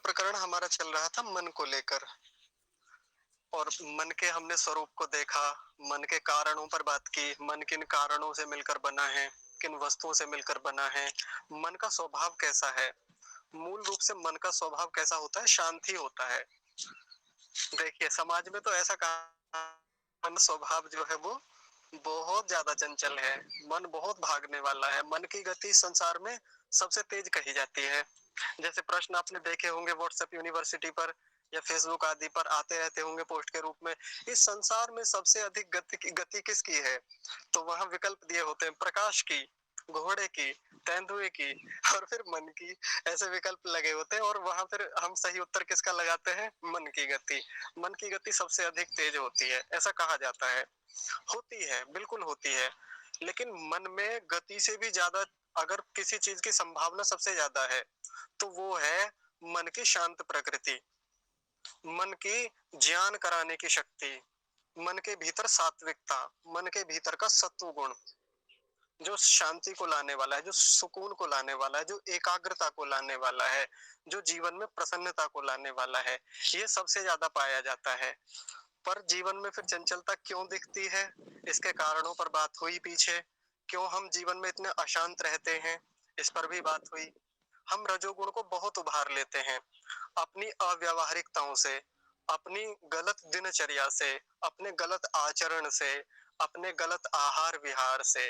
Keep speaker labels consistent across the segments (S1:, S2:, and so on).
S1: प्रकरण हमारा चल रहा था मन को लेकर और मन के हमने स्वरूप को देखा, मन के कारणों पर बात की, मन किन कारणों से मिलकर बना है, किन वस्तुओं से मिलकर बना है, मन का स्वभाव कैसा है। मूल रूप से मन का स्वभाव कैसा होता है? शांति होता है। देखिए समाज में तो ऐसा कहा मन स्वभाव जो है वो बहुत ज्यादा चंचल है। मन बहुत भागने वाला है। मन की गति संसार में सबसे तेज कही जाती है। जैसे प्रश्न आपने देखे होंगे व्हाट्सएप यूनिवर्सिटी पर या फेसबुक आदि पर आते रहते होंगे पोस्ट के रूप में, इस संसार में सबसे अधिक गति किसकी है? तो वहां विकल्प दिए होते हैं, प्रकाश की, घोड़े की, तेंदुए की और फिर मन की। ऐसे विकल्प लगे होते हैं और वहां फिर हम सही उत्तर किसका लगाते हैं? मन की गति। मन की गति सबसे अधिक तेज होती है, ऐसा कहा जाता है। होती है, बिल्कुल होती है। लेकिन मन में गति से भी ज्यादा अगर किसी चीज की संभावना सबसे ज्यादा है तो वो है मन की शांत प्रकृति, मन की ज्ञान कराने की शक्ति, मन के भीतर सात्विकता, मन के भीतर का सत्व गुण जो शांति को लाने वाला है, जो सुकून को लाने वाला है, जो एकाग्रता को लाने वाला है, जो जीवन में प्रसन्नता को लाने वाला है, ये सबसे ज्यादा पाया जाता है। पर जीवन में फिर चंचलता क्यों दिखती है? इसके कारणों पर बात हुई पीछे। क्यों हम जीवन में इतने अशांत रहते हैं, इस पर भी बात हुई। हम रजोगुण को बहुत उभार लेते हैं अपनी अव्यावहारिकताओं से, अपनी गलत दिनचर्या से, अपने गलत आचरण से, अपने गलत आहार विहार से,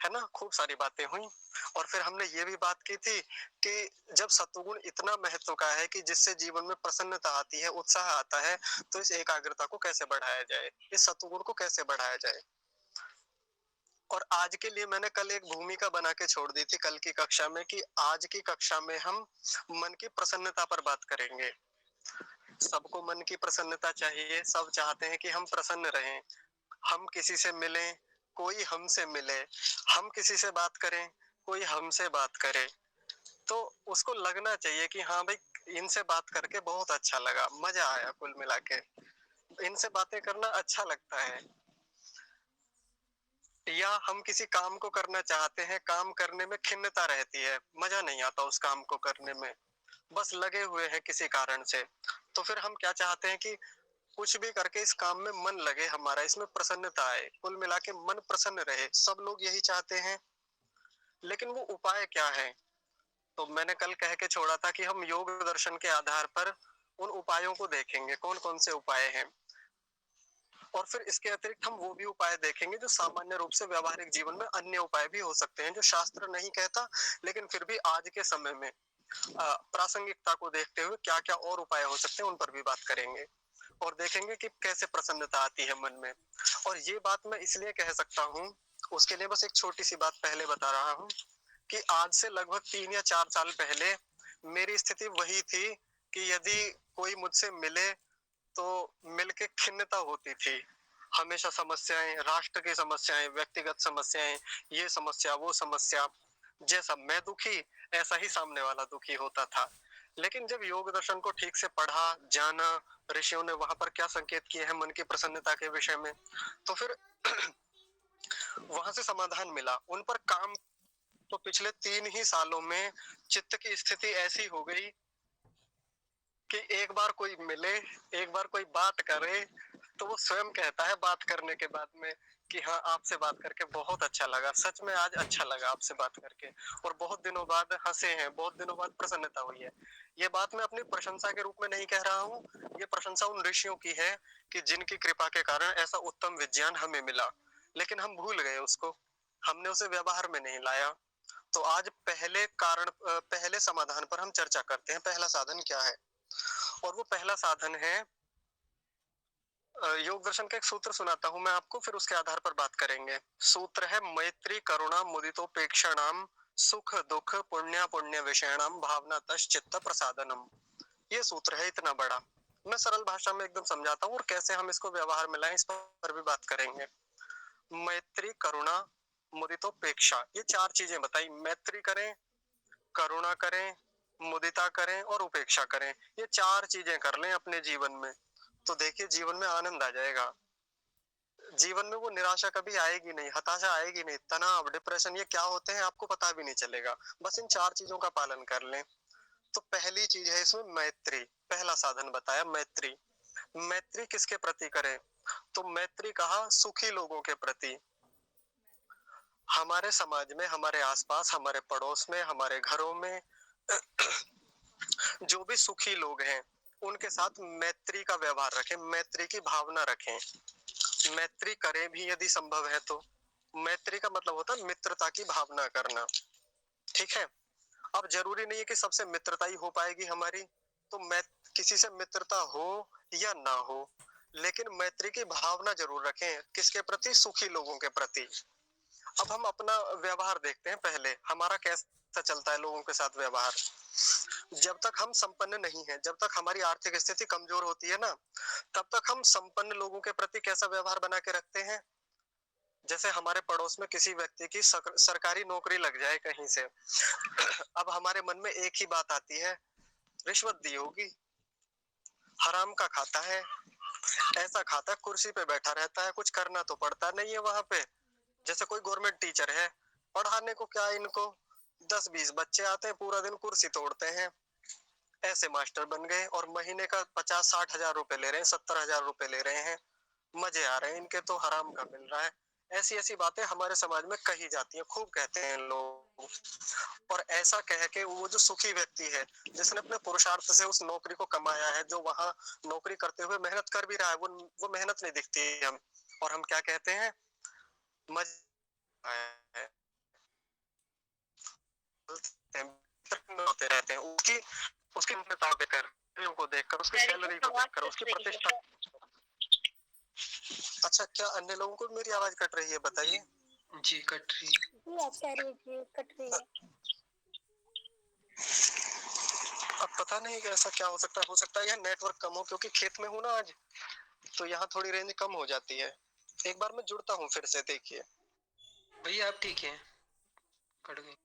S1: है ना? खूब सारी बातें हुई। और फिर हमने ये भी बात की थी कि जब सत्वगुण इतना महत्व का है कि जिससे जीवन में प्रसन्नता आती है, उत्साह आता है, तो इस एकाग्रता को कैसे बढ़ाया जाए, इस सत्वगुण को कैसे बढ़ाया जाए। और आज के लिए मैंने कल एक भूमिका बना के छोड़ दी थी कल की कक्षा में कि आज की कक्षा में हम मन की प्रसन्नता पर बात करेंगे। सबको मन की प्रसन्नता चाहिए, सब चाहते हैं कि हम प्रसन्न रहें। हम किसी से मिलें, कोई हमसे मिले, हम किसी से बात करें, कोई हमसे बात करे, तो उसको लगना चाहिए कि हाँ भाई इनसे बात करके बहुत अच्छा लगा, मजा आया, कुल मिला के इनसे बातें करना अच्छा लगता है। या हम किसी काम को करना चाहते हैं, काम करने में खिन्नता रहती है, मजा नहीं आता उस काम को करने में, बस लगे हुए हैं किसी कारण से, तो फिर हम क्या चाहते हैं कि कुछ भी करके इस काम में मन लगे हमारा, इसमें प्रसन्नता आए, कुल मिला के मन प्रसन्न रहे, सब लोग यही चाहते हैं। लेकिन वो उपाय क्या है? तो मैंने कल कह के छोड़ा था कि हम योग दर्शन के आधार पर उन उपायों को देखेंगे, कौन कौन से उपाय हैं। और फिर इसके अतिरिक्त हम वो भी उपाय देखेंगे जो सामान्य रूप से व्यवहारिक जीवन में अन्य उपाय भी हो सकते हैं, जो शास्त्र नहीं कहता, लेकिन फिर भी आज के समय में प्रासंगिकता को देखते हुए क्या क्या और उपाय हो सकते हैं, उन पर भी बात करेंगे। और देखेंगे कि कैसे प्रसन्नता आती है मन में। और ये बात मैं इसलिए कह सकता हूँ, उसके लिए बस एक छोटी सी बात पहले बता रहा हूँ कि आज से लगभग 3 या 4 साल पहले मेरी स्थिति वही थी कि यदि कोई मुझसे मिले तो मिलके खिन्नता होती थी। हमेशा समस्याएं, राष्ट्र की समस्याएं, व्यक्तिगत समस्याएं, ये समस्या, वो समस्या, जैसा मैं दुखी ऐसा ही सामने वाला दुखी होता था। लेकिन जब योग दर्शन को ठीक से पढ़ा, जाना, ऋषियों ने वहां पर क्या संकेत किए हैं मन की प्रसन्नता के विषय में, तो फिर वहां से समाधान मिला। उन पर काम तो पिछले 3 ही सालों में चित्त की स्थिति ऐसी हो गई कि एक बार कोई मिले, एक बार कोई बात करे, तो वो स्वयं कहता है बात करने के बाद में कि हाँ आपसे बात करके बहुत अच्छा लगा, सच में आज अच्छा लगा आपसे बात करके, और बहुत दिनों बाद हंसे हैं, बहुत दिनों बाद प्रसन्नता हुई है। ये बात मैं अपनी प्रशंसा के रूप में नहीं कह रहा हूँ, ये प्रशंसा उन ऋषियों की है कि जिनकी कृपा के कारण ऐसा उत्तम विज्ञान हमें मिला, लेकिन हम भूल गए उसको, हमने उसे व्यवहार में नहीं लाया। तो आज पहले समाधान पर हम चर्चा करते हैं, पहला साधन क्या है। और वो पहला साधन है, योग दर्शन का एक सूत्र सुनाता हूं मैं आपको, फिर उसके आधार पर बात करेंगे। सूत्र है मैत्री करुणा मुदितोपेक्षाणाम सुख दुख पुण्य पुण्य विषयाणाम भावना तस् चित्त प्रसादनम। ये सूत्र है इतना बड़ा, मैं सरल भाषा में एकदम समझाता हूँ और कैसे हम इसको व्यवहार में लाएं, इस पर भी बात करेंगे। मैत्री करुणा मुदितोपेक्षा, ये 4 चीजें बताई। मैत्री करें, करुणा करें, मुदिता करें और उपेक्षा करें। ये 4 चीजें कर लें अपने जीवन में, तो देखिए जीवन में आनंद आ जाएगा। जीवन में वो निराशा कभी आएगी नहीं, हताशा आएगी नहीं, तनाव, डिप्रेशन ये क्या होते हैं आपको पता भी नहीं चलेगा। बस इन 4 चीजों का पालन कर लें। तो पहली चीज है इसमें मैत्री, पहला साधन बताया मैत्री। मैत्री किसके प्रति करें? तो मैत्री कहा सुखी लोगों के प्रति। हमारे समाज में, हमारे आसपास, हमारे पड़ोस में, हमारे घरों में जो भी सुखी लोग हैं उनके साथ मैत्री का व्यवहार रखें, मैत्री की भावना रखें। मैत्री करें भी यदि संभव है तो। मैत्री का मतलब होता है मित्रता की भावना करना। ठीक है। अब जरूरी नहीं है कि सबसे मित्रता ही हो पाएगी हमारी, तो मैं किसी से मित्रता हो या ना हो, लेकिन मैत्री की भावना जरूर रखें। किसके प्रति? सुखी लोगों के प्रति। अब हम अपना व्यवहार देखते हैं पहले, हमारा कैसा चलता है लोगों के साथ व्यवहार। जब तक हम संपन्न नहीं है, जब तक हमारी आर्थिक स्थिति कमजोर होती है ना, तब तक हम संपन्न लोगों के प्रति कैसा व्यवहार बना के रखते हैं? जैसे हमारे पड़ोस में किसी व्यक्ति की सरकारी नौकरी लग जाए कहीं से, अब हमारे मन में एक ही बात आती है, रिश्वत दी होगी, हराम का खाता है, ऐसा खाता है, कुर्सी पे बैठा रहता है, कुछ करना तो पड़ता नहीं है वहां पे। जैसे कोई गवर्नमेंट टीचर है, पढ़ाने को क्या इनको 10-20 बच्चे आते हैं, पूरा दिन कुर्सी तोड़ते हैं, ऐसे मास्टर बन गए और महीने का 50-60 हजार रुपए ले रहे हैं, 70 हजार रुपए ले रहे हैं, मजे आ रहे हैं इनके तो, हराम का मिल रहा है। ऐसी ऐसी बातें हमारे समाज में कही जाती है, खूब कहते हैं लोग। और ऐसा कह के वो जो सुखी व्यक्ति है, जिसने अपने पुरुषार्थ से उस नौकरी को कमाया है, जो वहां नौकरी करते हुए मेहनत कर भी रहा है, वो मेहनत नहीं दिखती है हम, और हम क्या कहते हैं? मजे आए होते रहते हैं उसकी, उसकी को देखकर, उसकी सैलरी को देखकर, उसकी प्रतिष्ठा। अच्छा, क्या अन्य लोगों को मेरी आवाज कट रही है? बताइए।
S2: जी कट रही है।
S3: कट रही है।
S1: अब पता नहीं कि ऐसा क्या हो सकता है यह नेटवर्क कम हो, क्योंकि खेत में हूँ ना आज, तो यहाँ थोड़ी रेंज कम हो जाती है। एक बार मैं जुड़ता हूँ फिर से, देखिए।
S2: भैया आप ठीक है? कट गई।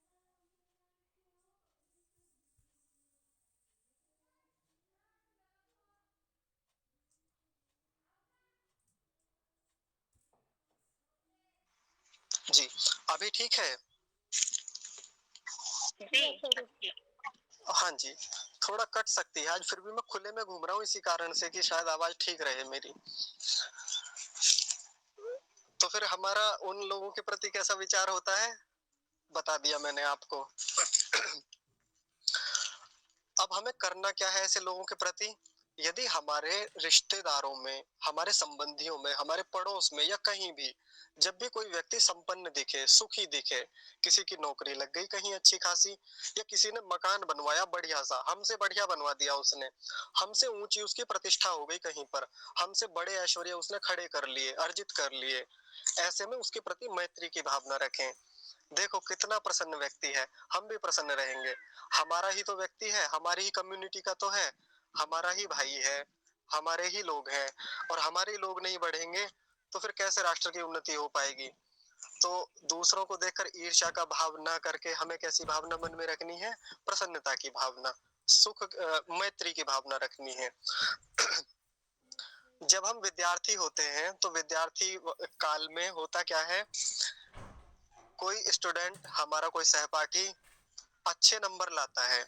S1: जी, अभी ठीक है?
S3: जी।
S1: हाँ जी, थोड़ा कट सकती है आज, फिर भी मैं खुले में घूम रहा हूँ इसी कारण से कि शायद आवाज ठीक रहे मेरी। तो फिर हमारा उन लोगों के प्रति कैसा विचार होता है, बता दिया मैंने आपको। अब हमें करना क्या है ऐसे लोगों के प्रति? यदि हमारे रिश्तेदारों में, हमारे संबंधियों में, हमारे पड़ोस में या कहीं भी जब भी कोई व्यक्ति संपन्न दिखे, सुखी दिखे, किसी की नौकरी लग गई कहीं अच्छी खासी, या किसी ने मकान बनवाया बढ़िया सा, हमसे बढ़िया बनवा दिया उसने, हमसे ऊंची उसकी प्रतिष्ठा हो गई कहीं पर, हमसे बड़े ऐश्वर्य उसने खड़े कर लिए, अर्जित कर लिए, ऐसे में उसके प्रति मैत्री की भावना रखें। देखो कितना प्रसन्न व्यक्ति है, हम भी प्रसन्न रहेंगे। हमारा ही तो व्यक्ति है, हमारी ही कम्युनिटी का तो है, हमारा ही भाई है, हमारे ही लोग हैं, और हमारे ही लोग नहीं बढ़ेंगे तो फिर कैसे राष्ट्र की उन्नति हो पाएगी? तो दूसरों को देखकर ईर्ष्या का भाव ना करके हमें कैसी भावना मन में रखनी है? प्रसन्नता की भावना, मैत्री की भावना रखनी है। जब हम विद्यार्थी होते हैं तो विद्यार्थी काल में होता क्या है, कोई स्टूडेंट, हमारा कोई सहपाठी अच्छे नंबर लाता है,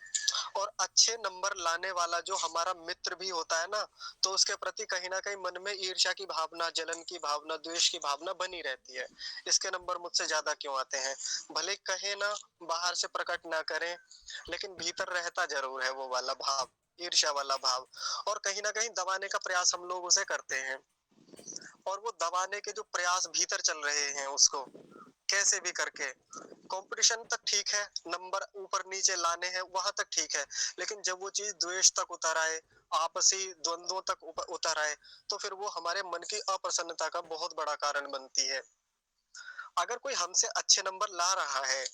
S1: और अच्छे नंबर लाने वाला जो हमारा मित्र भी होता है ना, तो उसके प्रति कहीं ना कहीं मन में ईर्ष्या की भावना, जलन की भावना, द्वेष की भावना बनी रहती है। इसके नंबर मुझसे ज्यादा क्यों आते हैं? भले कहे ना, बाहर से प्रकट ना करें, लेकिन भीतर रहता जरूर है वो वाला भाव, ईर्ष्या वाला भाव, और कहीं ना कहीं दबाने का प्रयास हम लोग उसे करते हैं। और वो दबाने के जो प्रयास भीतर चल रहे हैं उसको कैसे भी करके, कंपटीशन तक ठीक है, नंबर ऊपर नीचे लाने हैं वहां तक ठीक है, लेकिन जब वो चीज द्वेष तक उतर आए, आपसी द्वंद्वों तक उतर आए, तो फिर वो हमारे मन की अप्रसन्नता का बहुत बड़ा कारण बनती है। अगर कोई हमसे अच्छे नंबर ला रहा है,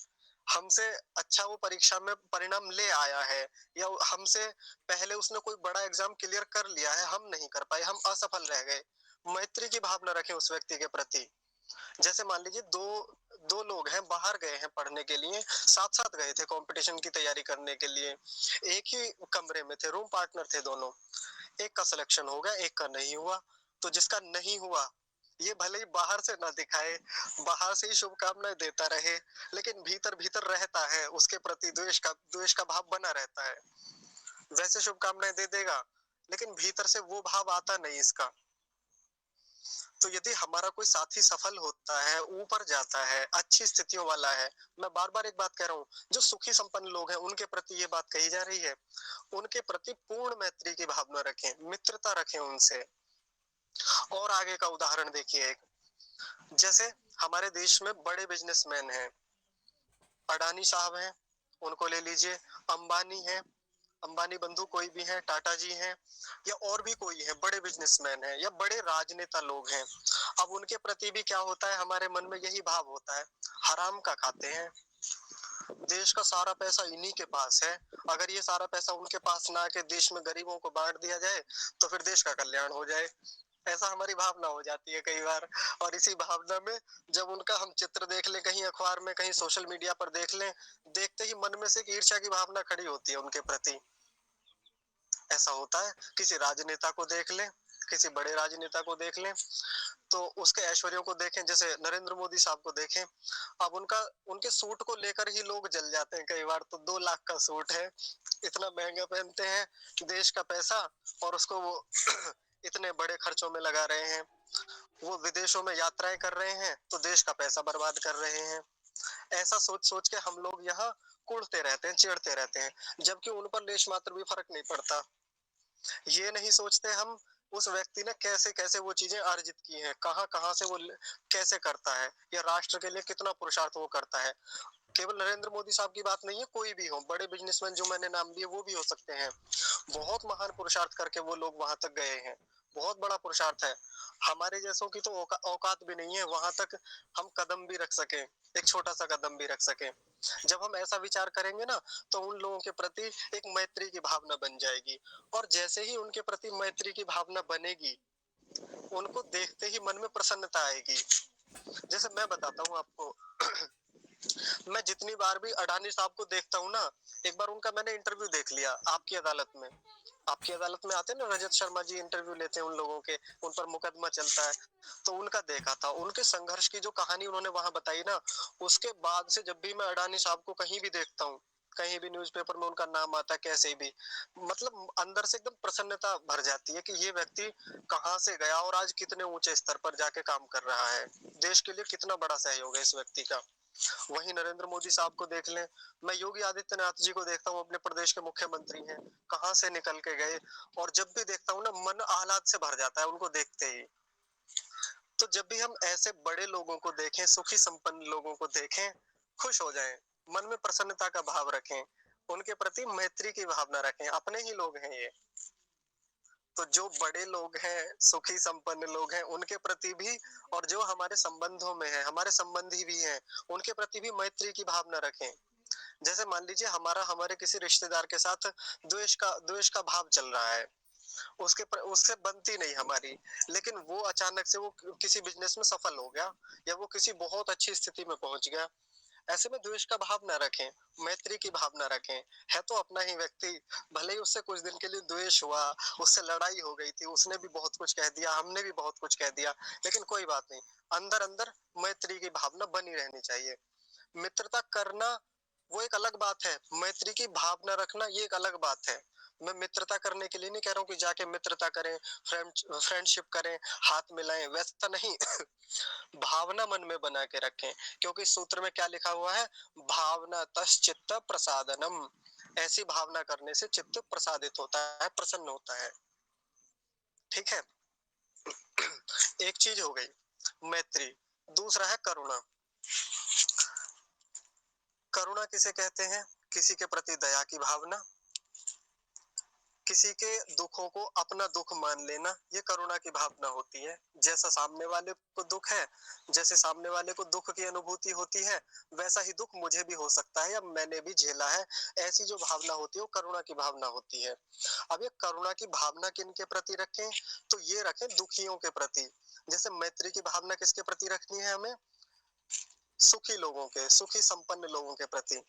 S1: हमसे अच्छा वो परीक्षा में परिणाम ले आया है, या हमसे पहले उसने कोई बड़ा एग्जाम क्लियर कर लिया है, हम नहीं कर पाए, हम असफल रह गए, मैत्री की भावना रखें उस व्यक्ति के प्रति। जैसे मान लीजिए दो दो लोग हैं, बाहर गए हैं पढ़ने के लिए, साथ साथ गए थे कंपटीशन की तैयारी करने के लिए, एक ही कमरे में थे, रूम पार्टनर थे दोनों, एक का सिलेक्शन हो गया, एक का नहीं हुआ। तो जिसका नहीं हुआ, ये भले ही बाहर से ना दिखाए, बाहर से ही शुभकामनाएं देता रहे, लेकिन भीतर भीतर रहता है, उसके प्रति द्वेष का भाव बना रहता है। वैसे शुभकामनाएं दे देगा, लेकिन भीतर से वो भाव आता नहीं इसका। तो यदि हमारा कोई साथी सफल होता है, ऊपर जाता है, अच्छी स्थितियों वाला है, मैं बार बार एक बात कह रहा हूँ, जो सुखी संपन्न लोग हैं उनके प्रति ये बात कही जा रही है, उनके प्रति पूर्ण मैत्री की भावना रखें, मित्रता रखें उनसे। और आगे का उदाहरण देखिए, एक जैसे हमारे देश में बड़े बिजनेसमैन हैं, अडानी साहब हैं, उनको ले लीजिए, अंबानी है, अंबानी बंधु कोई भी हैं, टाटा जी हैं, या और भी कोई है, बड़े बिजनेसमैन हैं या बड़े राजनेता लोग हैं। अब उनके प्रति भी क्या होता है, हमारे मन में यही भाव होता है, हराम का खाते हैं, देश का सारा पैसा इन्हीं के पास है, अगर ये सारा पैसा उनके पास ना आके देश में गरीबों को बांट दिया जाए तो फिर देश का कल्याण हो जाए। ऐसा हमारी भावना हो जाती है कई बार। और इसी भावना में जब उनका हम चित्र देख लें, कहीं अखबार में, कहीं सोशल मीडिया पर देख लें, देखते ही मन में से एक ईर्ष्या की भावना खड़ी होती है उनके प्रति। ऐसा होता है, किसी राजनेता को देख लें, किसी बड़े राजनेता को देख लें, तो उसके ऐश्वर्यों को देखें, जैसे नरेंद्र मोदी साहब को देखें, अब उनके सूट को लेकर ही लोग जल जाते हैं कई बार। तो 2 लाख का सूट है, इतना महंगा पहनते हैं, देश का पैसा, और उसको वो इतने बड़े खर्चों में लगा रहे हैं, वो विदेशों में यात्राएं कर रहे हैं तो देश का पैसा बर्बाद कर रहे हैं। ऐसा सोच सोच के हम लोग यहाँ कुढ़ते रहते हैं, चिढ़ते रहते हैं, जबकि उन पर लेश मात्र भी फर्क नहीं पड़ता। ये नहीं सोचते हम उस व्यक्ति ने कैसे कैसे वो चीजें अर्जित की हैं, कहाँ कहाँ से वो कैसे करता है, या राष्ट्र के लिए कितना पुरुषार्थ वो करता है। केवल नरेंद्र मोदी साहब की बात नहीं है, कोई भी हो, बड़े बिजनेसमैन जो मैंने नाम लिए वो भी हो सकते हैं, बहुत महान पुरुषार्थ करके वो लोग वहां तक गए हैं, बहुत बड़ा पुरुषार्थ है। हमारे जैसों की तो औकात भी नहीं है वहां तक हम कदम भी रख सके, एक छोटा सा कदम भी रख सके। जब हम ऐसा विचार करेंगे ना, तो उन लोगों के प्रति एक मैत्री की भावना बन जाएगी, और जैसे ही उनके प्रति मैत्री की भावना बनेगी, उनको देखते ही मन में प्रसन्नता आएगी। जैसे मैं बताता हूँ आपको, मैं जितनी बार भी अडानी साहब को देखता हूँ ना, एक बार उनका मैंने इंटरव्यू देख लिया आपकी अदालत में। आपकी अदालत में आते हैं ना, रजत शर्मा जी इंटरव्यू लेते हैं उन लोगों के, उन पर मुकदमा चलता है, तो उनका देखा था, उनके संघर्ष की जो कहानी उन्होंने वहां बताई ना, उसके बाद से जब भी मैं अडानी साहब को कहीं भी देखता हूँ, कहीं भी न्यूज़पेपर में उनका नाम आता है, कैसे भी, मतलब अंदर से एकदम प्रसन्नता भर जाती है कि ये व्यक्ति कहाँ से गया और आज कितने ऊंचे स्तर पर जाके काम कर रहा है, देश के लिए कितना बड़ा सहयोग है इस व्यक्ति का। वहीं नरेंद्र मोदी साहब को देख लें, मैं योगी आदित्यनाथ जी को देखता हूँ, अपने प्रदेश के मुख्यमंत्री हैं, कहाँ से निकल के गए, और जब भी देखता हूँ ना, मन आह्लाद से भर जाता है उनको देखते ही। तो जब भी हम ऐसे बड़े लोगों को देखें, सुखी संपन्न लोगों को देखें, खुश हो जाएं, मन में प्रसन्नता का भाव रखें, उनके प्रति मैत्री की भावना रखें, अपने ही लोग हैं ये। तो जो बड़े लोग हैं, सुखी संपन्न लोग हैं, उनके प्रति भी, और जो हमारे संबंधों में है, हमारे संबंधी भी हैं, उनके प्रति भी मैत्री की भावना रखें। जैसे मान लीजिए हमारे किसी रिश्तेदार के साथ द्वेष का भाव चल रहा है, उससे बनती नहीं हमारी, लेकिन वो अचानक से वो किसी बिजनेस में सफल हो गया, या वो किसी बहुत अच्छी स्थिति में पहुंच गया, ऐसे में द्वेष का भाव ना रखें, मैत्री की भावना रखें। है तो अपना ही व्यक्ति, भले ही उससे कुछ दिन के लिए द्वेष हुआ, उससे लड़ाई हो गई थी, उसने भी बहुत कुछ कह दिया, हमने भी बहुत कुछ कह दिया, लेकिन कोई बात नहीं, अंदर अंदर मैत्री की भावना बनी रहनी चाहिए। मित्रता करना वो एक अलग बात है, मैत्री की भावना रखना ये एक अलग बात है। मैं मित्रता करने के लिए नहीं कह रहा हूँ कि जाके मित्रता करें, फ्रेंडशिप करें, हाथ मिलाएं, वैसा नहीं। भावना मन में बना के रखें, क्योंकि सूत्र में क्या लिखा हुआ है, भावना तस् चित्त प्रसादनम, ऐसी भावना करने से चित्त प्रसादित होता है, प्रसन्न होता है। ठीक है। एक चीज हो गई मैत्री, दूसरा है करुणा। करुणा किसे कहते हैं, किसी के प्रति दया की भावना, किसी के दुखों को अपना दुख मान लेना, ये करुणा की भावना होती है। जैसा सामने वाले को दुख है, जैसे सामने वाले को दुख की अनुभूति होती है, वैसा ही दुख मुझे भी हो सकता है या मैंने भी झेला है, ऐसी जो भावना होती है वो करुणा की भावना होती है। अब ये करुणा की भावना किन के प्रति रखें, तो ये रखें दुखियों के प्रति। जैसे मैत्री की भावना किसके प्रति रखनी है हमें, सुखी लोगों के, सुखी संपन्न लोगों के प्रति।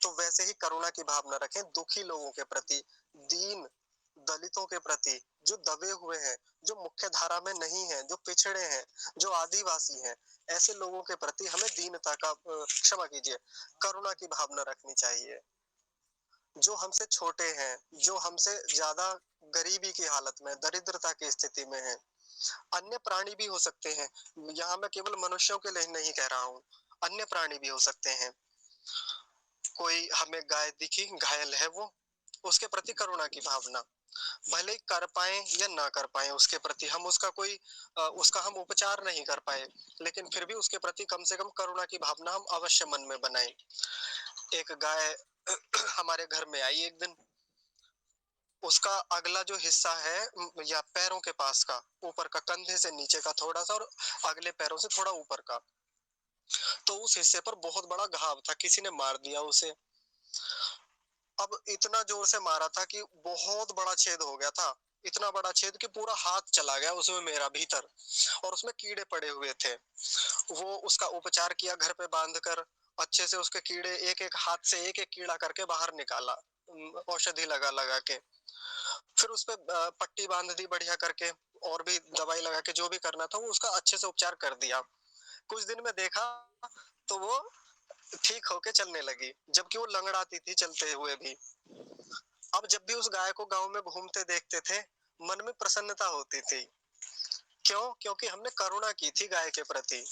S1: तो वैसे ही करुणा की भावना रखें दुखी लोगों के प्रति, दीन दलितों के प्रति, जो दबे हुए हैं, जो मुख्य धारा में नहीं है, जो पिछड़े हैं, जो आदिवासी हैं, ऐसे लोगों के प्रति हमें दीनता का, क्षमा कीजिए, करुणा की भावना रखनी चाहिए। जो हमसे छोटे हैं, जो हमसे ज्यादा गरीबी की हालत में, दरिद्रता की स्थिति में है। अन्य प्राणी भी हो सकते हैं, यहाँ मैं केवल मनुष्यों के लिए नहीं कह रहा हूँ, अन्य प्राणी भी हो सकते हैं। कोई हमें गाय दिखी, घायल है वो, उसके प्रति करुणा की भावना, भले ही कर पाए या ना कर पाए उसके प्रति, हम उसका कोई उसका हम उपचार नहीं कर पाए, लेकिन फिर भी उसके प्रति कम से कम करुणा की भावना हम अवश्य मन में बनाए। एक गाय हमारे घर में आई एक दिन, उसका अगला जो हिस्सा है या पैरों के पास का, ऊपर का, कंधे से नीचे का थोड़ा सा और अगले पैरों से थोड़ा ऊपर का, तो उस हिस्से पर बहुत बड़ा घाव था, किसी ने मार दिया उसे। अब इतना जोर से मारा था कि बहुत बड़ा छेद हो गया था, इतना बड़ा छेद कि पूरा हाथ चला गया उसमें मेरा भीतर, और उसमें कीड़े पड़े हुए थे। वो उसका उपचार किया घर पे बांध कर, अच्छे से उसके कीड़े, एक एक हाथ से एक एक कीड़ा करके बाहर निकाला, औषधि लगा लगा के, फिर उस पे पट्टी बांध दी बढ़िया करके, और भी दवाई लगा के, जो भी करना था वो उसका अच्छे से उपचार कर दिया। कुछ दिन में देखा तो वो ठीक होके चलने लगी, जबकि वो लंगड़ाती थी चलते हुए भी। अब जब भी उस गाय को गांव में घूमते देखते थे, मन में प्रसन्नता होती थी। क्यों? क्योंकि हमने करुणा की थी गाय के प्रति।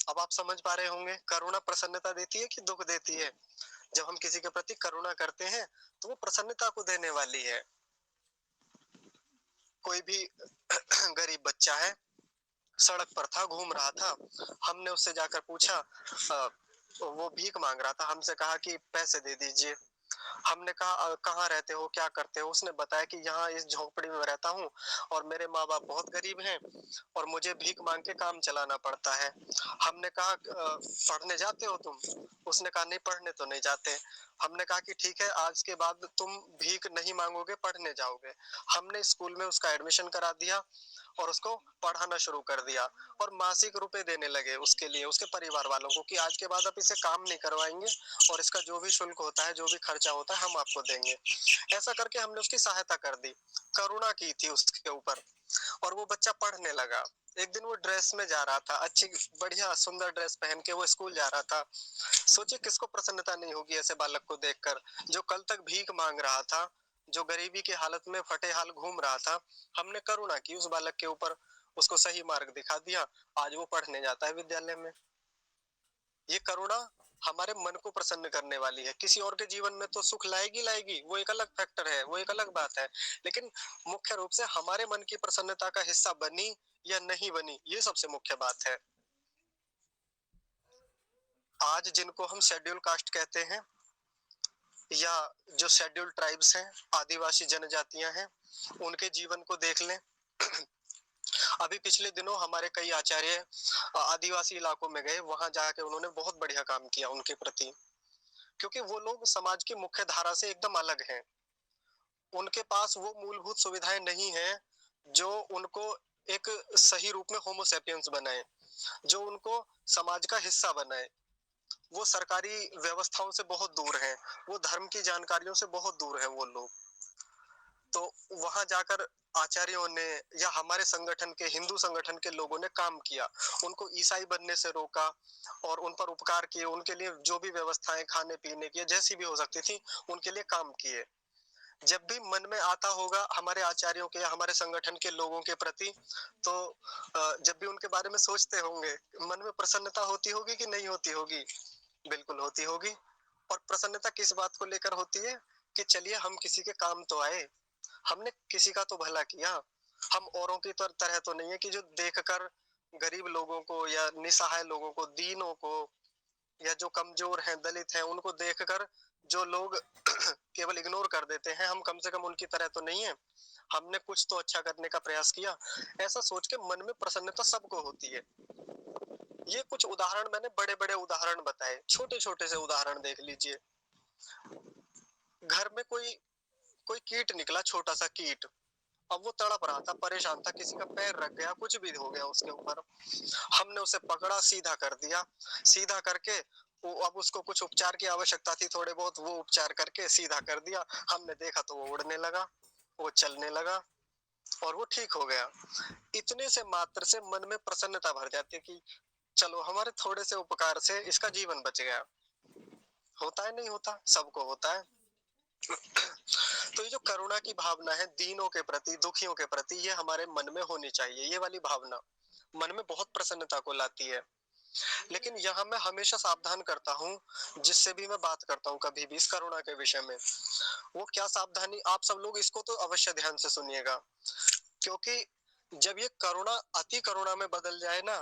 S1: अब आप समझ पा रहे होंगे, करुणा प्रसन्नता देती है कि दुख देती है? जब हम किसी के प्रति करुणा करते हैं तो वो प्रसन्नता को देने वाली है। कोई भी गरीब बच्चा है, सड़क पर था, घूम रहा था, हमने उससे जाकर पूछा, वो भीख मांग रहा था, हमसे कहा कि पैसे दे दीजिए। हमने कहा कहाँ रहते हो, क्या करते हो? उसने बताया कि यहाँ इस झोंपड़ी में रहता हूँ और मेरे माँ बाप बहुत गरीब हैं और मुझे भीख मांग के काम चलाना पड़ता है। हमने कहा पढ़ने जाते हो तुम? उसने कहा नहीं, पढ़ने तो नहीं जाते। हमने कहा कि ठीक है, आज के बाद तुम भीख नहीं मांगोगे, पढ़ने जाओगे। हमने स्कूल में उसका एडमिशन करा दिया और उसको पढ़ाना शुरू कर दिया, और मासिक रुपए देने लगे उसके लिए, उसके परिवार वालों को, कि आज के बाद आप इसे काम नहीं करवाएंगे और इसका जो भी शुल्क होता है, जो भी खर्चा होता है, हम आपको देंगे। ऐसा करके हमने उसकी सहायता कर दी, करुणा की थी उसके ऊपर, और वो बच्चा पढ़ने लगा। एक दिन वो ड्रेस में जा रहा था, अच्छी बढ़िया सुंदर ड्रेस पहन के वो स्कूल जा रहा था। सोचिए किसको प्रसन्नता नहीं होगी ऐसे बालक को देखकर, जो कल तक भीख मांग रहा था, जो गरीबी की हालत में फटे हाल घूम रहा था। हमने करुणा की उस बालक के ऊपर, उसको सही मार्ग दिखा दिया, आज वो पढ़ने जाता है विद्यालय में। ये करुणा हमारे मन को प्रसन्न करने वाली है। किसी और के जीवन में तो सुख लाएगी लाएगी, वो एक अलग फैक्टर है, वो एक अलग बात है, लेकिन मुख्य रूप से हमारे मन की प्रसन्नता का हिस्सा बनी या नहीं बनी, ये सबसे मुख्य बात है। आज जिनको हम शेड्यूल कास्ट कहते हैं, या जो शेड्यूल ट्राइब्स हैं, आदिवासी जनजातियां हैं, उनके जीवन को देख लें। अभी पिछले दिनों हमारे कई आचार्य आदिवासी इलाकों में गए, वहां जाके उन्होंने बहुत बढ़िया काम किया उनके प्रति, क्योंकि वो लोग समाज की मुख्य धारा से एकदम अलग हैं। उनके पास वो मूलभूत सुविधाएं नहीं है जो उनको एक सही रूप में होमोसेपियंस बनाए, जो उनको समाज का हिस्सा बनाए। वो सरकारी व्यवस्थाओं से बहुत दूर हैं, वो धर्म की जानकारियों से बहुत दूर हैं वो लोग। तो वहां जाकर आचार्यों ने या हमारे संगठन के, हिंदू संगठन के लोगों ने काम किया, उनको ईसाई बनने से रोका और उन पर उपकार किए, उनके लिए जो भी व्यवस्थाएं खाने पीने की जैसी भी हो सकती थी, उनके लिए काम किए। जब भी मन में आता होगा हमारे आचार्यों के या हमारे संगठन के लोगों के प्रति, तो जब भी उनके बारे में सोचते होंगे, मन में प्रसन्नता होती होगी कि नहीं होती होगी? बिल्कुल होती होगी। और प्रसन्नता किस बात को लेकर होती है? कि चलिए हम किसी के काम तो आए, हमने किसी का तो भला किया। हम औरों की तरह तो नहीं है कि जो देखकर गरीब लोगों को या निसहाय लोगों को, दीनों को, या जो कमजोर हैं, दलित हैं, उनको देखकर जो लोग केवल इग्नोर कर देते हैं, हम कम से कम उनकी तरह तो नहीं है, हमने कुछ तो अच्छा करने का प्रयास किया। ऐसा सोच के मन में प्रसन्नता सबको होती है। ये कुछ उदाहरण मैंने, बड़े बड़े उदाहरण बताए, छोटे छोटे से उदाहरण देख लीजिए। घर में कोई कोई कीट निकला, छोटा सा कीट, अब वो तड़प रहा था, परेशान था, किसी का पैर रख गया, कुछ भी हो गया उसके ऊपर, हमने उसे पकड़ा, सीधा कर दिया, सीधा करके वो, अब उसको कुछ उपचार की आवश्यकता थी, थोड़े बहुत वो उपचार करके सीधा कर दिया। हमने देखा तो वो उड़ने लगा, वो चलने लगा और वो ठीक हो गया। इतने से मात्र से मन में प्रसन्नता भर जाती है कि चलो हमारे थोड़े से उपकार से इसका जीवन बच गया। होता है नहीं होता, सबको होता है। तो ये जो करुणा की भावना है दीनों के प्रति, दुखियों के प्रति, ये हमारे मन में होनी चाहिए। ये वाली भावना मन में बहुत प्रसन्नता को लाती है। लेकिन यहाँ मैं हमेशा सावधान करता हूँ, जिससे भी मैं बात करता हूँ कभी भी इस करुणा के विषय में, वो क्या सावधानी, आप सब लोग इसको तो अवश्य ध्यान से सुनिएगा। क्योंकि जब ये करुणा अति करुणा में बदल जाए ना,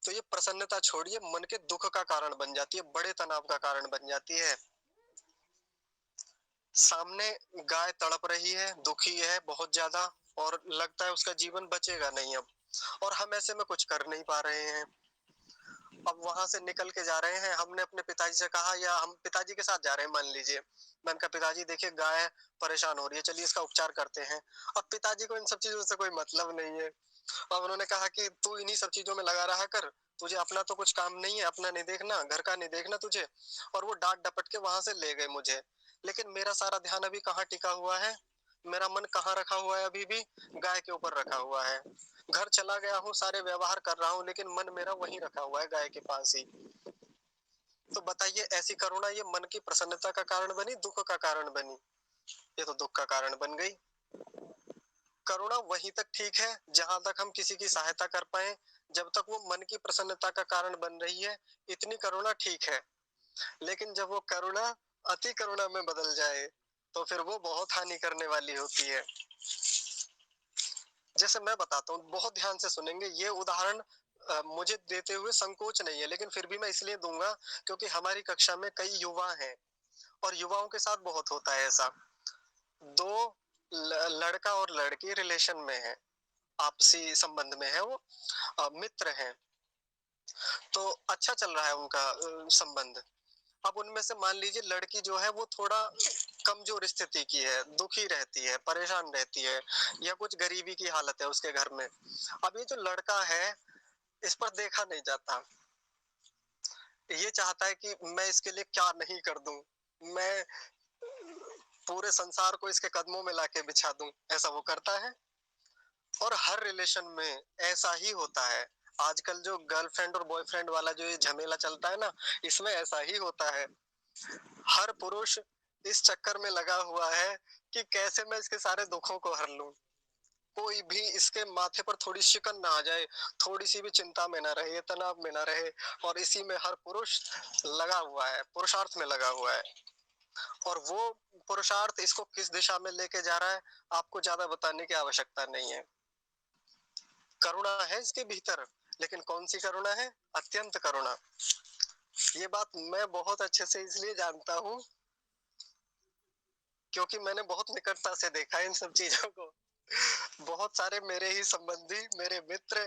S1: तो ये प्रसन्नता छोड़िए मन के दुख का कारण बन जाती है, बड़े तनाव का कारण बन जाती है। सामने गाय तड़प रही है, दुखी है बहुत ज्यादा, और लगता है उसका जीवन बचेगा नहीं अब, और हम ऐसे में कुछ कर नहीं पा रहे हैं। अब वहां से निकल के जा रहे हैं, हमने अपने पिताजी से कहा, या हम पिताजी के साथ जा रहे हैं मान लीजिए, मैंने कहा पिताजी देखिए गाय परेशान हो रही है, चलिए इसका उपचार करते हैं। अब पिताजी को इन सब चीजों से कोई मतलब नहीं है। अब उन्होंने कहा कि तू इन्हीं सब चीजों में लगा रहा कर, तुझे अपना तो कुछ काम नहीं है, अपना नहीं देखना, घर का नहीं देखना तुझे। और वो डांट डपट के वहां से ले गए मुझे। लेकिन मेरा सारा ध्यान अभी कहाँ टिका हुआ है, मेरा मन कहाँ रखा हुआ है, अभी भी गाय के ऊपर रखा हुआ है। घर चला गया हूँ, सारे व्यवहार कर रहा हूँ, लेकिन मन मेरा वहीं रखा हुआ है, गाय के पास ही। तो बताइए, ऐसी करुणा ये मन की प्रसन्नता का कारण बनी, दुख का कारण बनी? ये तो दुख का कारण बन गई। करुणा वहीं तक ठीक है जहां तक हम किसी की सहायता कर पाए, जब तक वो मन की प्रसन्नता का कारण बन रही है, इतनी करुणा ठीक है। लेकिन जब वो करुणा अति करुणा में बदल जाए, तो फिर वो बहुत हानि करने वाली होती है। जैसे मैं बताता हूँ, बहुत ध्यान से सुनेंगे, ये उदाहरण मुझे देते हुए संकोच नहीं है, लेकिन फिर भी मैं इसलिए दूंगा क्योंकि हमारी कक्षा में कई युवा हैं, और युवाओं के साथ बहुत होता है ऐसा। दो लड़का और लड़की रिलेशन में है, आपसी संबंध में है, वो मित्र हैं, तो अच्छा चल रहा है उनका संबंध। अब उनमें से मान लीजिए लड़की जो है वो थोड़ा कमजोर स्थिति की है, दुखी रहती है, परेशान रहती है, या कुछ गरीबी की हालत है उसके घर में। अब ये जो लड़का है, इस पर देखा नहीं जाता, ये चाहता है कि मैं इसके लिए क्या नहीं कर दूं, मैं पूरे संसार को इसके कदमों में लाके बिछा दूं, ऐसा वो करता है। और हर रिलेशन में ऐसा ही होता है। आजकल जो गर्लफ्रेंड और बॉयफ्रेंड वाला जो ये झमेला चलता है ना, इसमें ऐसा ही होता है। हर पुरुष इस चक्कर में लगा हुआ है कि कैसे मैं इसके सारे दुखों को हर लूं, कोई भी इसके माथे पर थोड़ी शिकन ना आ जाए, थोड़ी सी भी चिंता में ना रहे, तनाव में ना रहे। और इसी में हर पुरुष लगा हुआ है, पुरुषार्थ में लगा हुआ है। और वो पुरुषार्थ इसको किस दिशा में लेके जा रहा है, आपको ज्यादा बताने की आवश्यकता नहीं है। करुणा है इसके भीतर, लेकिन कौन सी करुणा है? अत्यंत करुणा। ये बात मैं बहुत अच्छे से इसलिए जानता हूँ क्योंकि मैंने बहुत निकटता से देखा है इन सब चीजों को। बहुत सारे मेरे ही संबंधी, मेरे मित्र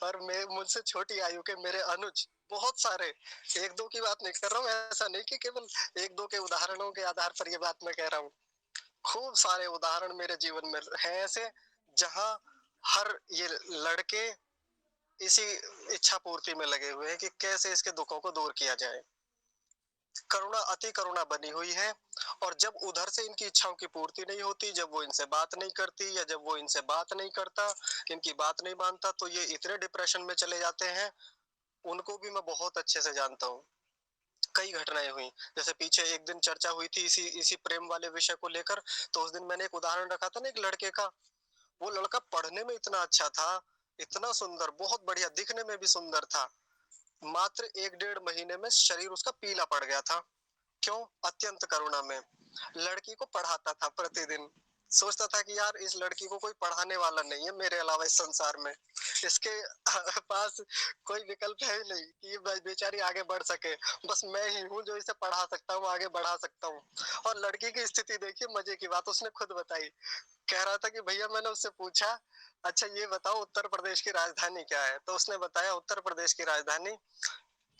S1: और मुझसे छोटी आयु के मेरे अनुज, बहुत सारे, एक दो की बात नहीं कर रहा हूँ, ऐसा नहीं कि केवल एक दो के उदाहरणों के आधार पर ये बात मैं कह रहा हूँ। खूब सारे उदाहरण मेरे जीवन में हैं ऐसे, जहां हर ये लड़के इसी इच्छा पूर्ति में लगे हुए हैं कि कैसे इसके दुखों को दूर किया जाए। करुणा अति करुणा बनी हुई है। और जब उधर से इनकी इच्छाओं की पूर्ति नहीं होती, जब वो इनसे बात नहीं करती, या जब वो इनसे बात नहीं करता, इनकी बात नहीं मानता, तो ये इतने डिप्रेशन में चले जाते हैं। उनको भी मैं बहुत अच्छे से जानता हूँ। कई घटनाएं हुई, जैसे पीछे एक दिन चर्चा हुई थी इसी इसी प्रेम वाले विषय को लेकर, तो उस दिन मैंने एक उदाहरण रखा था ना, एक लड़के का। वो लड़का पढ़ने में इतना अच्छा था, इतना सुंदर, बहुत बढ़िया, दिखने में भी सुंदर था। मात्र 1 डेढ़ महीने में शरीर उसका पीला पड़ गया था। क्यों? अत्यंत करुणा में। लड़की को पढ़ाता था प्रतिदिन, सोचता था कि यार इस लड़की को कोई पढ़ाने वाला नहीं है मेरे अलावा इस संसार में, इसके पास कोई विकल्प है ही नहीं कि ये बेचारी आगे बढ़ सके, बस मैं ही हूँ जो इसे पढ़ा सकता हूँ, आगे बढ़ा सकता हूँ। और लड़की की स्थिति देखिए, मजे की बात उसने खुद बताई। कह रहा था कि भैया, मैंने उससे पूछा, अच्छा ये बताओ उत्तर प्रदेश की राजधानी क्या है? तो उसने बताया उत्तर प्रदेश की राजधानी,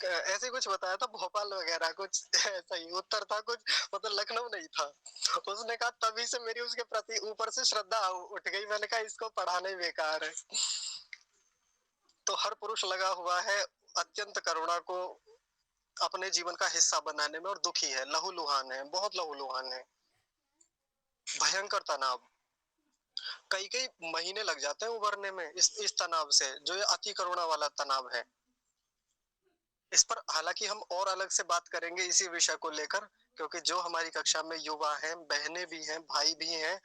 S1: ऐसे कुछ बताया था, भोपाल वगैरह कुछ ऐसा ही उत्तर था कुछ, मतलब लखनऊ नहीं था। उसने कहा तभी से मेरी उसके प्रति ऊपर से श्रद्धा उठ गई, मैंने कहा इसको पढ़ाना ही बेकार है। तो हर पुरुष लगा हुआ है अत्यंत करुणा को अपने जीवन का हिस्सा बनाने में, और दुखी है, लहूलुहान है, बहुत लहूलुहान है। भयंकर तनाव, कई कई महीने लग जाते हैं उभरने में इस तनाव से, जो ये अति करुणा वाला तनाव है। इस पर हालांकि हम और अलग से बात करेंगे इसी विषय को लेकर, क्योंकि जो हमारी कक्षा में युवा हैं, बहनें भी हैं, भाई भी हैं,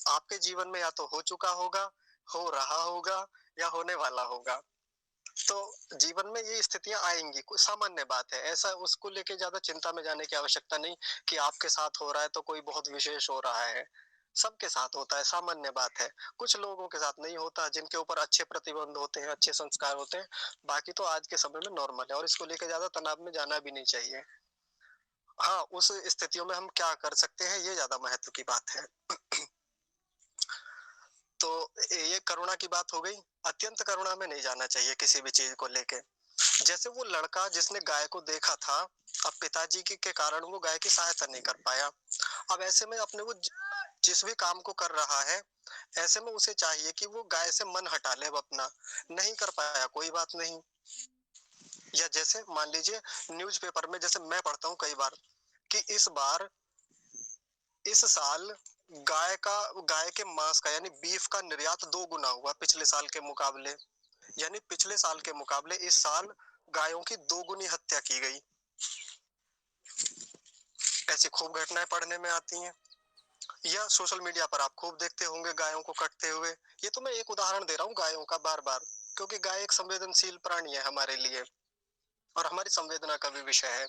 S1: आपके जीवन में या तो हो चुका होगा, हो रहा होगा, या होने वाला होगा। तो जीवन में ये स्थितियां आएंगी, कुछ सामान्य बात है, ऐसा उसको लेके ज्यादा चिंता में जाने की आवश्यकता नहीं कि आपके साथ हो रहा है तो कोई बहुत विशेष हो रहा है। सबके साथ होता है, सामान्य बात है। कुछ लोगों के साथ नहीं होता, जिनके ऊपर अच्छे प्रतिबंध होते हैं, अच्छे संस्कार होते हैं। बाकी तो आज के समय में नॉर्मल है और इसको लेके ज्यादा तनाव में जाना भी नहीं चाहिए। हाँ, उस स्थितियों में हम क्या कर सकते हैं, ये ज्यादा महत्व की बात है। तो ये करुणा की बात हो गई। अत्यंत करुणा में नहीं जाना चाहिए किसी भी चीज को लेके। जैसे वो लड़का जिसने गाय को देखा था, अब पिताजी के कारण वो गाय की सहायता नहीं कर पाया। अब ऐसे में अपने वो जिस भी काम को कर रहा है, ऐसे में उसे चाहिए कि वो गाय से मन हटा ले। अब अपना नहीं कर पाया, कोई बात नहीं। या जैसे मान लीजिए न्यूज़पेपर में जैसे मैं पढ़ता हूँ कई बार कि इस साल गाय के मांस का यानी बीफ का निर्यात 2 गुना हुआ पिछले साल के मुकाबले। यानी पिछले साल के मुकाबले इस साल गायों की 2 गुनी हत्या की गई। ऐसी खूब घटनाएं पढ़ने में आती हैं, या सोशल मीडिया पर आप खूब देखते होंगे गायों को कटते हुए। ये तो मैं एक उदाहरण दे रहा हूँ गायों का बार बार, क्योंकि गाय एक संवेदनशील प्राणी है हमारे लिए और हमारी संवेदना का भी विषय है।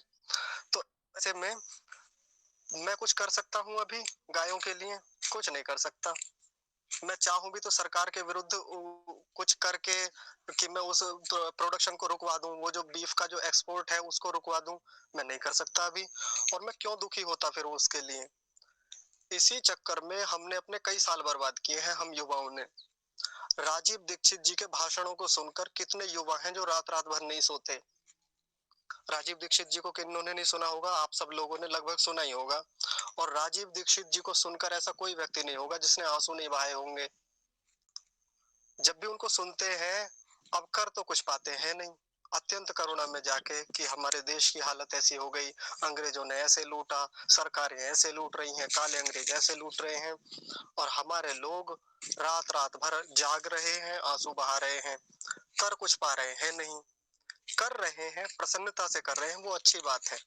S1: तो ऐसे में मैं कुछ कर सकता हूँ अभी गायों के लिए? कुछ नहीं कर सकता। मैं चाहूं भी तो सरकार के विरुद्ध कुछ करके कि मैं उस प्रोडक्शन को रुकवा दूं, वो जो बीफ का जो एक्सपोर्ट है उसको रुकवा दूं, मैं नहीं कर सकता अभी। और मैं क्यों दुखी होता फिर उसके लिए? इसी चक्कर में हमने अपने कई साल बर्बाद किए हैं, हम युवाओं ने। राजीव दीक्षित जी के भाषणों को सुनकर कितने युवा हैं जो रात रात भर नहीं सोते। राजीव दीक्षित जी को किन्होंने नहीं सुना होगा? आप सब लोगों ने लगभग सुना ही होगा। और राजीव दीक्षित जी को सुनकर ऐसा कोई व्यक्ति नहीं होगा जिसने आंसू नहीं बहाए होंगे। जब भी उनको सुनते हैं, अब कर तो कुछ पाते हैं नहीं। अत्यंत करुणा में जाके कि हमारे देश की हालत ऐसी हो गई, अंग्रेजों ने ऐसे लूटा, सरकारें ऐसे लूट रही हैं, काले अंग्रेज ऐसे लूट रहे हैं, और हमारे लोग रात रात भर जाग रहे हैं, आंसू बहा रहे हैं, कर कुछ पा रहे हैं नहीं। कर रहे हैं, प्रसन्नता से कर रहे हैं, वो अच्छी बात है,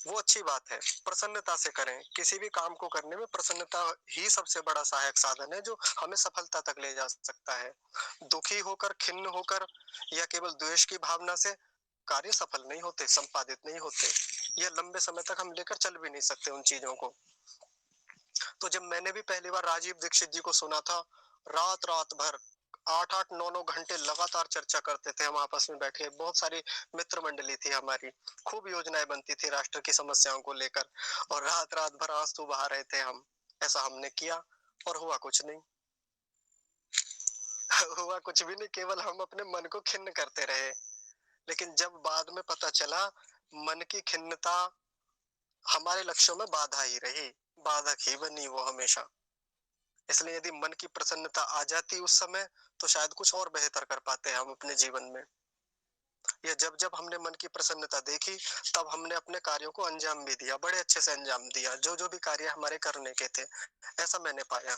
S1: वो अच्छी बात है। प्रसन्नता से करें, किसी भी काम को करने में प्रसन्नता ही सबसे बड़ा सहायक साधन है जो हमें सफलता तक ले जा सकता है। दुखी होकर, खिन्न होकर या केवल द्वेष की भावना से कार्य सफल नहीं होते, संपादित नहीं होते। यह लंबे समय तक हम लेकर चल भी नहीं सकते उन चीजों को। तो जब मैंने भी पहली बार राजीव दीक्षित जी को सुना था, रात रात भर 8-8 9 9 घंटे लगातार चर्चा करते थे हम आपस में बैठ के। बहुत सारी मित्र मंडली थी हमारी, खूब योजनाएं बनती थी राष्ट्र की समस्याओं को लेकर, और रात रात भर आंसू बहा रहे थे हम। ऐसा हमने किया और हुआ कुछ नहीं। हुआ कुछ भी नहीं, केवल हम अपने मन को खिन्न करते रहे। लेकिन जब बाद में पता चला, मन की खिन्नता हमारे लक्ष्यों में बाधा ही रही, बाधक ही बनी वो हमेशा। इसलिए यदि मन की प्रसन्नता आ जाती उस समय, तो शायद कुछ और बेहतर कर पाते हैं हम अपने जीवन में। या जब जब हमने मन की प्रसन्नता देखी, तब हमने अपने कार्यों को अंजाम भी दिया, बड़े अच्छे से अंजाम दिया, जो जो भी कार्य हमारे करने के थे। ऐसा मैंने पाया।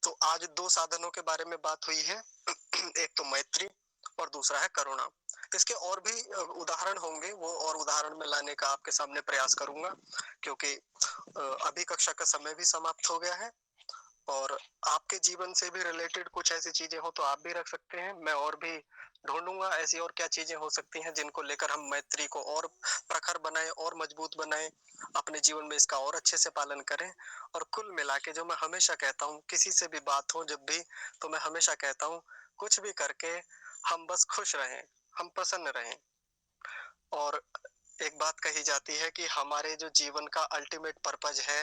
S1: तो आज 2 साधनों के बारे में बात हुई है। एक तो मैत्री और दूसरा है करुणा। इसके और भी उदाहरण होंगे, वो और उदाहरण में लाने का आपके सामने प्रयास करूंगा, क्योंकि अभी कक्षा का समय भी समाप्त हो गया है। और आपके जीवन से भी रिलेटेड कुछ ऐसी चीजें हो तो आप भी रख सकते हैं। मैं और भी ढूंढूंगा ऐसी और क्या चीजें हो सकती हैं जिनको लेकर हम मैत्री को और प्रखर बनाएं और मजबूत बनाएं, अपने जीवन में इसका और अच्छे से पालन करें। और कुल मिला के जो मैं हमेशा कहता हूँ, किसी से भी बात हो जब भी, तो मैं हमेशा कहता हूँ, कुछ भी करके हम बस खुश रहें, हम प्रसन्न रहें। और एक बात कही जाती है कि हमारे जो जीवन का अल्टीमेट पर्पज है,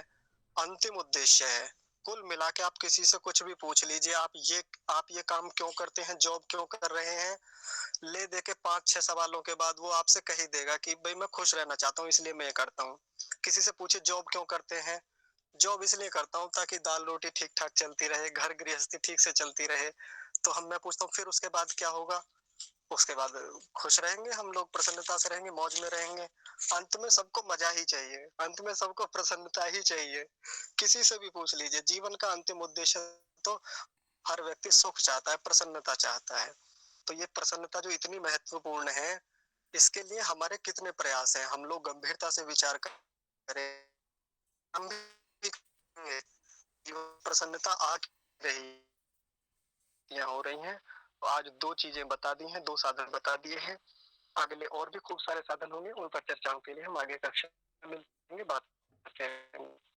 S1: अंतिम उद्देश्य है, कुल मिला के आप किसी से कुछ भी पूछ लीजिए, आप ये काम क्यों करते हैं, जॉब क्यों कर रहे हैं, ले दे के 5-6 सवालों के बाद वो आपसे कह ही देगा कि भाई मैं खुश रहना चाहता हूँ इसलिए मैं ये करता हूँ। किसी से पूछे जॉब क्यों करते हैं, जॉब इसलिए करता हूँ ताकि दाल रोटी ठीक ठाक चलती रहे, घर गृहस्थी ठीक से चलती रहे। तो मैं पूछता हूँ फिर उसके बाद क्या होगा? उसके बाद खुश रहेंगे हम लोग, प्रसन्नता से रहेंगे, मौज में रहेंगे। अंत में सबको मजा ही चाहिए, अंत में सबको प्रसन्नता ही चाहिए। किसी से भी पूछ लीजिए, जीवन का अंतिम उद्देश्य तो हर व्यक्ति सुख चाहता है, प्रसन्नता चाहता है। तो ये प्रसन्नता जो इतनी महत्वपूर्ण है, इसके लिए हमारे कितने प्रयास हैं, हम लोग गंभीरता से विचार करें, हम भी करेंगे कि वो प्रसन्नता आ रही हो रही हैं। तो आज दो चीजें बता दी हैं, दो साधन बता दिए हैं। अगले और भी खूब सारे साधन होंगे, उन पर चर्चाओं के लिए हम आगे कक्षा में मिलेंगे, बात करेंगे।